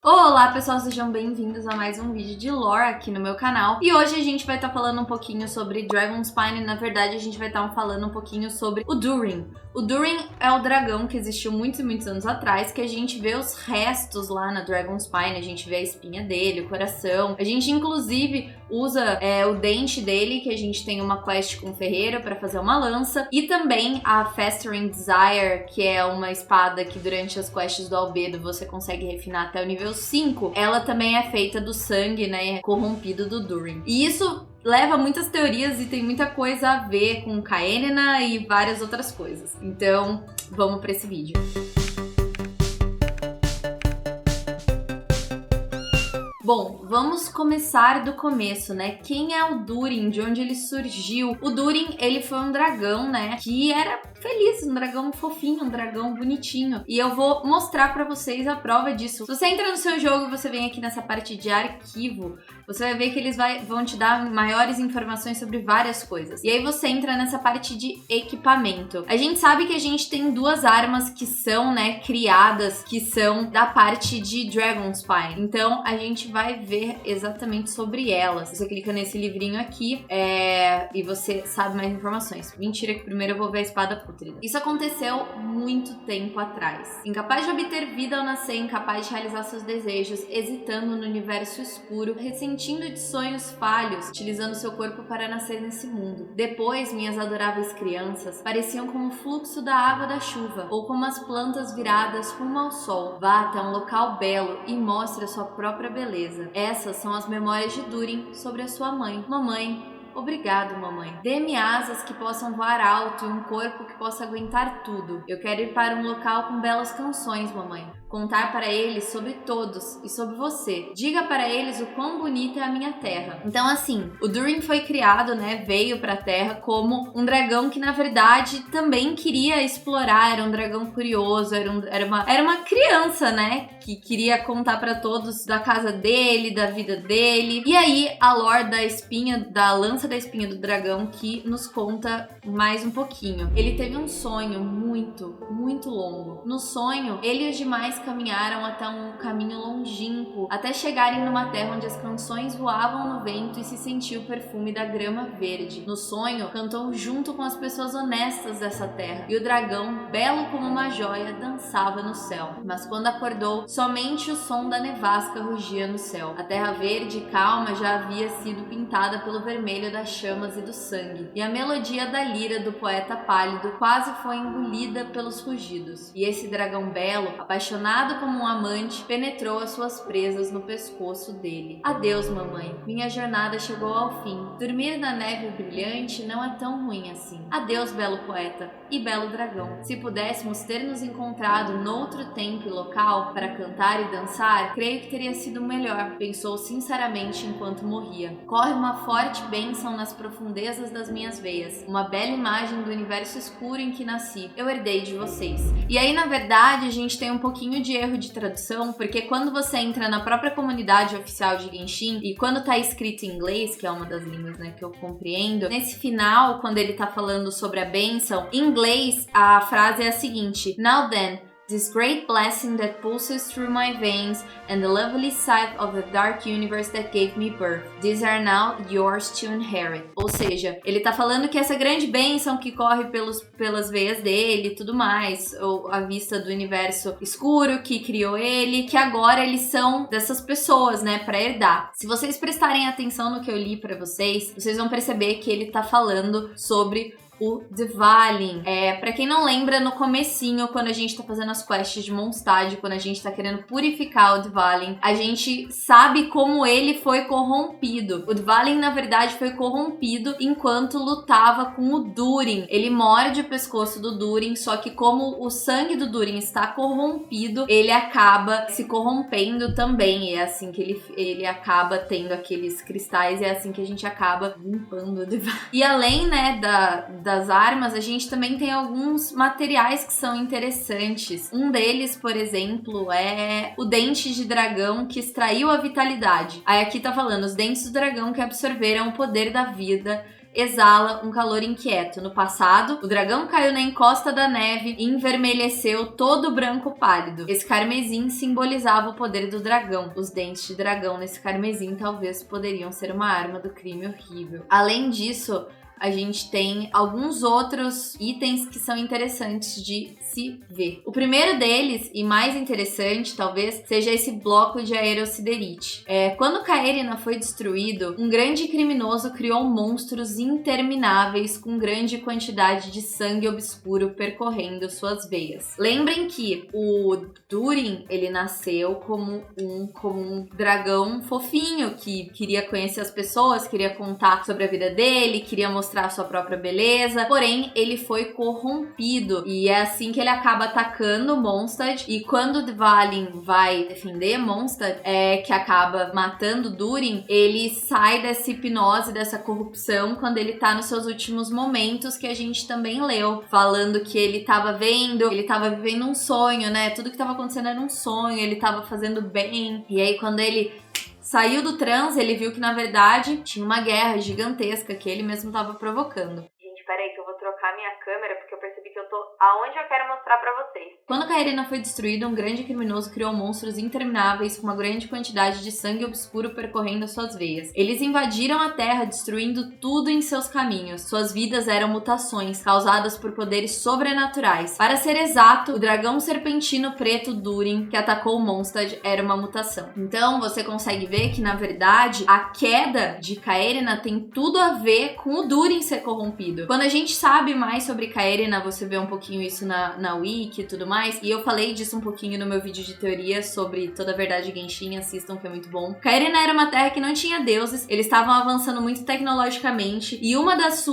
Olá pessoal, sejam bem-vindos a mais um vídeo de lore aqui no meu canal. E hoje a gente vai estar falando um pouquinho sobre Dragonspine. Na verdade a gente vai estar falando um pouquinho sobre o Durin. O Durin é o dragão que existiu muitos e muitos anos atrás, que a gente vê os restos lá na Dragonspine, a gente vê a espinha dele, o coração. A gente inclusive usa o dente dele, que a gente tem uma quest com o ferreiro para fazer uma lança. E também a Festering Desire, que é uma espada que durante as quests do Albedo você consegue refinar até o nível 5. Ela também é feita do sangue, né, corrompido do Durin. E isso leva muitas teorias e tem muita coisa a ver com Kaenina e várias outras coisas. Então, vamos para esse vídeo. Bom, vamos começar do começo, né? Quem é o Durin? De onde ele surgiu? O Durin, ele foi um dragão, né? Que era feliz, um dragão fofinho, um dragão bonitinho. E eu vou mostrar pra vocês a prova disso. Se você entra no seu jogo e você vem aqui nessa parte de arquivo, você vai ver que eles vão te dar maiores informações sobre várias coisas. E aí você entra nessa parte de equipamento. A gente sabe que a gente tem duas armas que são, né, criadas, que são da parte de Dragonspine. Então, a gente vai ver exatamente sobre elas. Você clica nesse livrinho aqui e você sabe mais informações. Mentira que primeiro eu vou ver a espada pútrida. Isso aconteceu muito tempo atrás. Incapaz de obter vida ao nascer, incapaz de realizar seus desejos, hesitando no universo escuro, ressentindo de sonhos falhos, utilizando seu corpo para nascer nesse mundo. Depois, minhas adoráveis crianças pareciam como o fluxo da água da chuva, ou como as plantas viradas rumo ao sol. Vá até um local belo e mostre a sua própria beleza. Essas são as memórias de Durin sobre a sua mãe. Mamãe, obrigado, mamãe. Dê-me asas que possam voar alto e um corpo que possa aguentar tudo. Eu quero ir para um local com belas canções, mamãe. Contar para eles sobre todos e sobre você. Diga para eles o quão bonita é a minha terra. Então, assim, o Durin foi criado, né? Veio pra Terra como um dragão que, na verdade, também queria explorar. Era um dragão curioso, era uma criança, né? Que queria contar pra todos da casa dele, da vida dele. E aí, a lore da lança da espinha do dragão que nos conta mais um pouquinho. Ele teve um sonho muito, muito longo. No sonho, ele e os demais caminharam até um caminho longínquo, até chegarem numa terra onde as canções voavam no vento e se sentia o perfume da grama verde. No sonho, cantou junto com as pessoas honestas dessa terra, e o dragão, belo como uma joia, dançava no céu. Mas quando acordou, somente o som da nevasca rugia no céu. A terra verde e calma já havia sido pintada pelo vermelho das chamas e do sangue, e a melodia da lira do poeta pálido quase foi engolida pelos rugidos. E esse dragão belo, apaixonado como um amante, penetrou as suas presas no pescoço dele. Adeus, mamãe. Minha jornada chegou ao fim. Dormir na neve brilhante não é tão ruim assim. Adeus, belo poeta e belo dragão. Se pudéssemos ter nos encontrado noutro tempo e local para cantar e dançar, creio que teria sido melhor, pensou sinceramente enquanto morria. Corre uma forte bênção nas profundezas das minhas veias, uma bela imagem do universo escuro em que nasci. Eu herdei de vocês. E aí, na verdade, a gente tem um pouquinho de erro de tradução, porque quando você entra na própria comunidade oficial de Genshin e quando tá escrito em inglês, que é uma das línguas, né, que eu compreendo, nesse final, quando ele tá falando sobre a bênção, em inglês a frase é a seguinte: Now then, this great blessing that pulses through my veins and the lovely sight of the dark universe that gave me birth. These are now yours to inherit. Ou seja, ele tá falando que essa grande bênção que corre pelas veias dele e tudo mais, ou a vista do universo escuro que criou ele, que agora eles são dessas pessoas, né, pra herdar. Se vocês prestarem atenção no que eu li pra vocês, vocês vão perceber que ele tá falando sobre o Dvalin. Pra quem não lembra, no comecinho, quando a gente tá fazendo as quests de Mondstadt, quando a gente tá querendo purificar o Dvalin, a gente sabe como ele foi corrompido. O Dvalin, na verdade, foi corrompido enquanto lutava com o Durin. Ele morde o pescoço do Durin, só que como o sangue do Durin está corrompido, ele acaba se corrompendo também. E é assim que ele acaba tendo aqueles cristais, e é assim que a gente acaba limpando o Dvalin. E além, né, das armas, a gente também tem alguns materiais que são interessantes. Um deles, por exemplo, é o dente de dragão que extraiu a vitalidade. Aí aqui tá falando, os dentes do dragão que absorveram o poder da vida exala um calor inquieto. No passado, o dragão caiu na encosta da neve e envermelheceu todo branco pálido. Esse carmesim simbolizava o poder do dragão. Os dentes de dragão nesse carmesim talvez poderiam ser uma arma do crime horrível. Além disso, a gente tem alguns outros itens que são interessantes de se ver. O primeiro deles, e mais interessante talvez, seja esse bloco de aerosiderite. Quando Caerina foi destruído, um grande criminoso criou monstros intermináveis com grande quantidade de sangue obscuro percorrendo suas veias. Lembrem que o Durin, ele nasceu como um dragão fofinho, que queria conhecer as pessoas, queria contar sobre a vida dele, queria mostrar sua própria beleza, porém ele foi corrompido e é assim que ele acaba atacando Mondstadt. E quando Dvalin vai defender Mondstadt, que acaba matando Durin, ele sai dessa hipnose, dessa corrupção, quando ele tá nos seus últimos momentos, que a gente também leu, falando que ele tava vivendo um sonho, né? Tudo que tava acontecendo era um sonho, ele tava fazendo bem, e aí quando ele saiu do transe, ele viu que, na verdade, tinha uma guerra gigantesca que ele mesmo estava provocando. Gente, peraí que eu vou trocar minha câmera porque eu percebi que eu tô aonde eu quero mostrar pra vocês. Quando Caerina foi destruída, um grande criminoso criou monstros intermináveis com uma grande quantidade de sangue obscuro percorrendo suas veias. Eles invadiram a Terra, destruindo tudo em seus caminhos. Suas vidas eram mutações, causadas por poderes sobrenaturais. Para ser exato, o dragão serpentino preto Durin, que atacou Mondstadt, era uma mutação. Então, você consegue ver que, na verdade, a queda de Caerina tem tudo a ver com o Durin ser corrompido. Quando a gente sabe mais sobre Caerina, você vê um pouquinho isso na wiki e tudo mais, e eu falei disso um pouquinho no meu vídeo de teoria sobre Toda a Verdade Genshin, assistam que é muito bom. Caerina era uma terra que não tinha deuses, eles estavam avançando muito tecnologicamente, e uma dos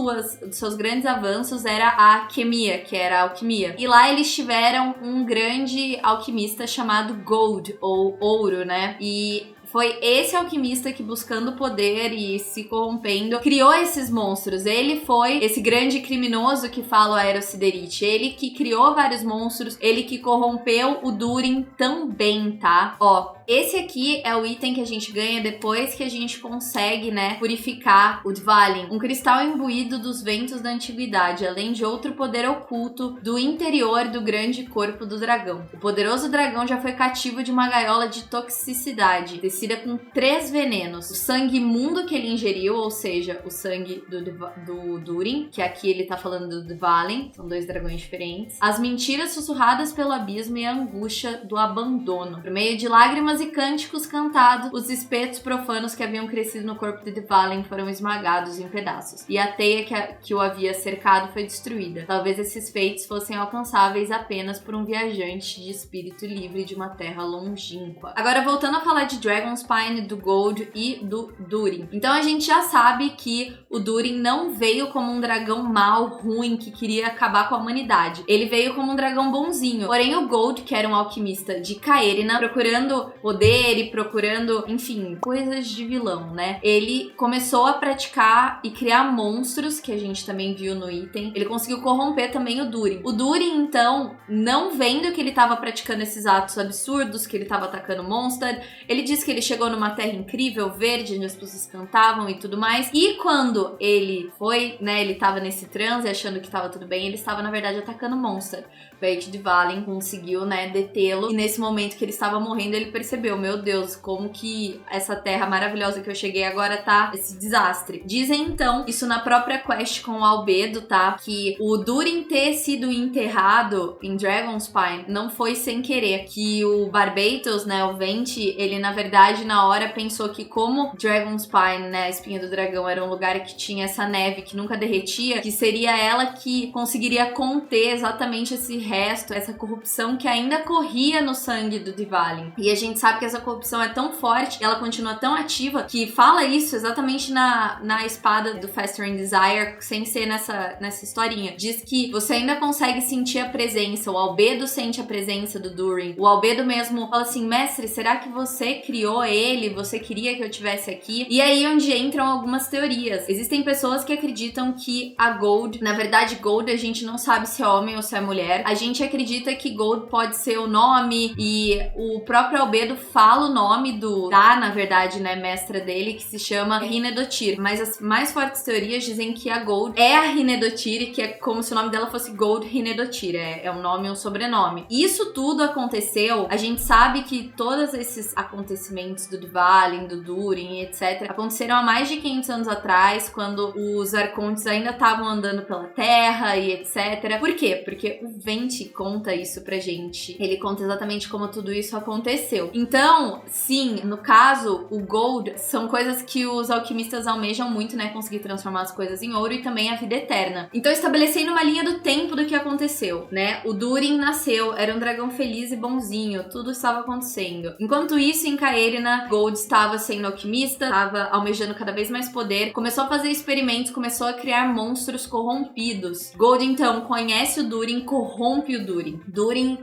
seus grandes avanços era a alquimia, que era a alquimia. E lá eles tiveram um grande alquimista chamado Gold, ou Ouro, né? E foi esse alquimista que, buscando poder e se corrompendo, criou esses monstros. Ele foi esse grande criminoso que fala o aerosiderite. Ele que criou vários monstros, ele que corrompeu o Durin também, tá? Ó, esse aqui é o item que a gente ganha depois que a gente consegue, né, purificar o Dvalin. Um cristal imbuído dos ventos da antiguidade, além de outro poder oculto do interior do grande corpo do dragão. O poderoso dragão já foi cativo de uma gaiola de toxicidade, tecida com 3 venenos. O sangue imundo que ele ingeriu, ou seja, o sangue do Durin, que aqui ele tá falando do Dvalin, são 2 dragões diferentes. As mentiras sussurradas pelo abismo e a angústia do abandono. Por meio de lágrimas e cânticos cantados, os espetos profanos que haviam crescido no corpo de Dvalin foram esmagados em pedaços, e a teia que o havia cercado foi destruída. Talvez esses feitos fossem alcançáveis apenas por um viajante de espírito livre de uma terra longínqua. Agora, voltando a falar de Dragonspine, do Gold e do Durin. Então a gente já sabe que o Durin não veio como um dragão mau, ruim, que queria acabar com a humanidade. Ele veio como um dragão bonzinho. Porém, o Gold, que era um alquimista de Caerina, procurando poder e procurando, enfim, coisas de vilão, né? Ele começou a praticar e criar monstros, que a gente também viu no item. Ele conseguiu corromper também o Durin. O Durin, então, não vendo que ele estava praticando esses atos absurdos, que ele estava atacando Mondstadt, ele disse que ele chegou numa terra incrível, verde, onde as pessoas cantavam e tudo mais. E quando ele foi, né, ele tava nesse transe, achando que tava tudo bem, ele estava, na verdade, atacando Mondstadt. Beit Dvalin conseguiu, né, detê-lo. E nesse momento que ele estava morrendo, ele percebeu, meu Deus, como que essa terra maravilhosa que eu cheguei agora tá esse desastre. Dizem, então, isso na própria quest com o Albedo, tá? Que o Durin ter sido enterrado em Dragonspine não foi sem querer. Que o Barbatos, né, o Venti, ele, na verdade, na hora pensou que como Dragonspine, né, a espinha do dragão, era um lugar que tinha essa neve que nunca derretia, que seria ela que conseguiria conter exatamente esse resto, essa corrupção que ainda corria no sangue do Dvalin. E a gente sabe que essa corrupção é tão forte, ela continua tão ativa, que fala isso exatamente na espada do Festering Desire, sem ser nessa historinha. Diz que você ainda consegue sentir a presença, o Albedo sente a presença do Durin. O Albedo mesmo fala assim, mestre, será que você criou ele? Você queria que eu tivesse aqui? E aí onde entram algumas teorias. Existem pessoas que acreditam que a Gold, na verdade Gold a gente não sabe se é homem ou se é mulher. A gente acredita que Gold pode ser o nome, e o próprio Albedo fala o nome na verdade, né, mestra dele, que se chama Hinedotir. Mas as mais fortes teorias dizem que a Gold é a Hinedotir, que é como se o nome dela fosse Gold Hinedotir. É um nome e um sobrenome. Isso tudo aconteceu, a gente sabe que todos esses acontecimentos do Dvalin, do Durin, etc., aconteceram há mais de 500 anos atrás, quando os Arcontes ainda estavam andando pela Terra e etc. Por quê? Porque o Venti conta isso pra gente. Ele conta exatamente como tudo isso aconteceu. Então, sim, no caso, o Gold são coisas que os alquimistas almejam muito, né? Conseguir transformar as coisas em ouro, e também a vida eterna. Então, estabelecendo uma linha do tempo do que aconteceu, né? O Durin nasceu, era um dragão feliz e bonzinho, tudo estava acontecendo. Enquanto isso, em Caerina, Gold estava sendo alquimista, estava almejando cada vez mais poder, começou a fazer experimentos, começou a criar monstros corrompidos. Gold, então, conhece o Durin, corrompe o Durin. Durin,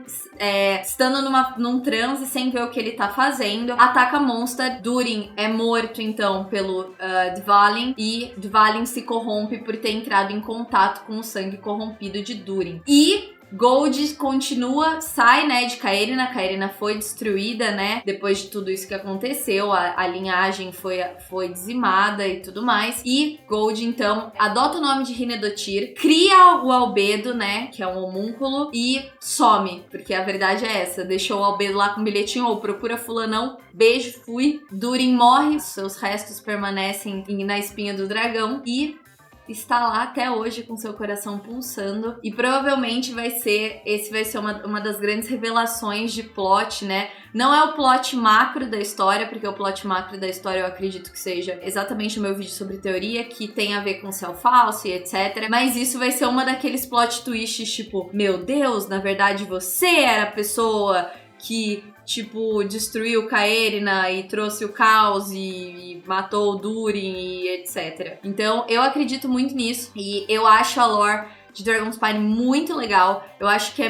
estando num transe, sem ver o que ele tá fazendo, ataca Mondstadt. Durin é morto, então, pelo Dvalin, e Dvalin se corrompe por ter entrado em contato com o sangue corrompido de Durin. E Gold continua, sai, né, de Caerina. Caerina foi destruída, né, depois de tudo isso que aconteceu, a linhagem foi dizimada e tudo mais, e Gold, então, adota o nome de Hinedotir, cria o Albedo, né, que é um homúnculo, e some, porque a verdade é essa, deixou o Albedo lá com um bilhetinho, ou procura fulanão, beijo, fui. Durin morre, seus restos permanecem na espinha do dragão, e está lá até hoje com seu coração pulsando, e provavelmente vai ser uma das grandes revelações de plot, né? Não é o plot macro da história, porque o plot macro da história eu acredito que seja exatamente o meu vídeo sobre teoria, que tem a ver com céu falso e etc. Mas isso vai ser uma daqueles plot twists, tipo, meu Deus, na verdade você era a pessoa que, tipo, destruiu Caerina e trouxe o caos e matou o Durin e etc. Então, eu acredito muito nisso, e eu acho a lore de Dragonspine muito legal. Eu acho que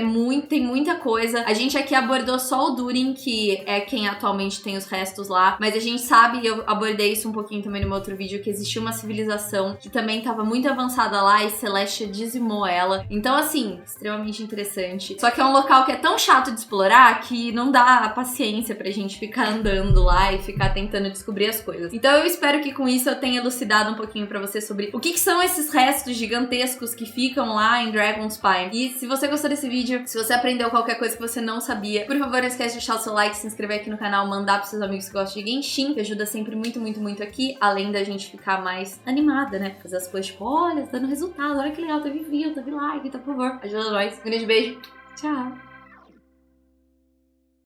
tem muita coisa. A gente aqui abordou só o Durin, que é quem atualmente tem os restos lá, mas a gente sabe, e eu abordei isso um pouquinho também no meu outro vídeo, que existia uma civilização que também estava muito avançada lá, e Celestia dizimou ela. Então, assim, extremamente interessante. Só que é um local que é tão chato de explorar que não dá paciência pra gente ficar andando lá e ficar tentando descobrir as coisas. Então eu espero que com isso eu tenha elucidado um pouquinho pra você sobre o que são esses restos gigantescos que ficam lá em Dragonspine. E se você gostou desse vídeo, se você aprendeu qualquer coisa que você não sabia, por favor, não esquece de deixar o seu like, se inscrever aqui no canal, mandar pros seus amigos que gostam de Genshin, que ajuda sempre muito, muito, muito aqui, além da gente ficar mais animada, né? Fazer as coisas tipo, olha, tá dando resultado, olha que legal, teve view, teve like, então por favor, ajuda nós. Um grande beijo, tchau!